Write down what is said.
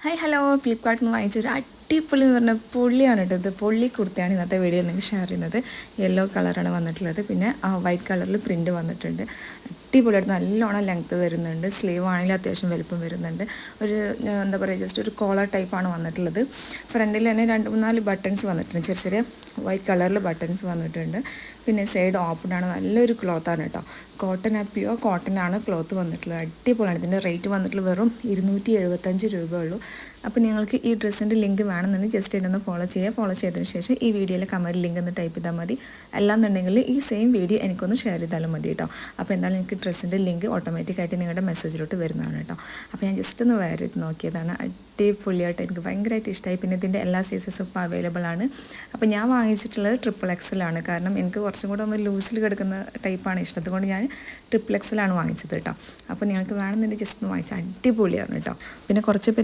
Hi hello ഫ്ലിപ്കാർട്ടിൽ നിന്ന് വാങ്ങിച്ചൊരു അടിപൊളി എന്ന് പറഞ്ഞാൽ പൊള്ളിയാണ് കേട്ടോ. ഇത് പൊള്ളി കുർത്തയാണ് ഇന്നത്തെ വീഡിയോയിൽ നിങ്ങൾക്ക് ഷെയർ ചെയ്യുന്നത്. യെല്ലോ കളറാണ് വന്നിട്ടുള്ളത്, പിന്നെ വൈറ്റ് കളറിൽ പ്രിൻറ്റ് വന്നിട്ടുണ്ട്. അടിപൊളിയായിട്ട് നല്ലോണം ലെങ്ത്ത് വരുന്നുണ്ട്. സ്ലീവ് ആണെങ്കിൽ അത്യാവശ്യം വലുപ്പം വരുന്നുണ്ട്. ഒരു എന്താ പറയുക, ജസ്റ്റ് ഒരു കോളർ ടൈപ്പാണ് വന്നിട്ടുള്ളത്. ഫ്രണ്ടിൽ തന്നെ 2-3 ബട്ടൺസ് വന്നിട്ടുണ്ട്, ചെറിയ ചെറിയ വൈറ്റ് കളറിൽ ബട്ടൺസ് വന്നിട്ടുണ്ട്. പിന്നെ സൈഡ് ഓപ്പൺ ആണ്, നല്ലൊരു ക്ലോത്താണ് കേട്ടോ. കോട്ടൺ പ്യുവർ കോട്ടനാണ് ക്ലോത്ത് വന്നിട്ടുള്ളത്. അടിപൊളിയാണ്. ഇതിൻ്റെ റേറ്റ് വന്നിട്ടുള്ളത് വെറും 275 രൂപയുള്ളൂ. അപ്പോൾ നിങ്ങൾക്ക് ഈ ഡ്രസ്സിൻ്റെ ലിങ്ക് വേണമെന്നുണ്ടെങ്കിൽ ജസ്റ്റ് എന്നൊന്ന് ഫോളോ ചെയ്യുക. ഫോളോ ചെയ്തതിന് ശേഷം ഈ വീഡിയോയിലെ കമൻറ്റ് ലിങ്ക് ഒന്ന് ടൈപ്പ് ചെയ്താൽ മതി. അല്ലാന്നുണ്ടെങ്കിൽ ഈ സെയിം വീഡിയോ എനിക്കൊന്ന് ഷെയർ ചെയ്താലും മതി കേട്ടോ. അപ്പോൾ എന്തായാലും എനിക്ക് ഡ്രസ്സിൻ്റെ ലിങ്ക് ഓട്ടോമാറ്റിക്കായിട്ട് നിങ്ങളുടെ മെസ്സേജിലോട്ട് വരുന്നതാണ് കേട്ടോ. അപ്പോൾ ഞാൻ ജസ്റ്റ് ഒന്ന് വെയർ ചെയ്ത് നോക്കിയതാണ്. അടിപൊളിയായിട്ട് എനിക്ക് ഭയങ്കരമായിട്ട് ഇഷ്ടമായി. പിന്നെ ഇതിൻ്റെ എല്ലാ സൈസസും ഇപ്പോൾ അവൈലബിൾ ആണ്. അപ്പോൾ ഞാൻ വാങ്ങിച്ചിട്ടുള്ളത് XXL ആണ്. കാരണം എനിക്ക് കുറച്ചും കൂടെ ഒന്ന് ലൂസിൽ കിടക്കുന്ന ടൈപ്പാണ് ഇഷ്ടം. അതുകൊണ്ട് ഞാൻ XXL ആണ് വാങ്ങിച്ചത് കേട്ടോ. അപ്പോൾ നിങ്ങൾക്ക് വേണമെന്നുണ്ടെങ്കിൽ ജസ്റ്റ് ഒന്ന് വാങ്ങിച്ചാൽ അടിപൊളിയാണ് കേട്ടോ. പിന്നെ കുറച്ച് പേര്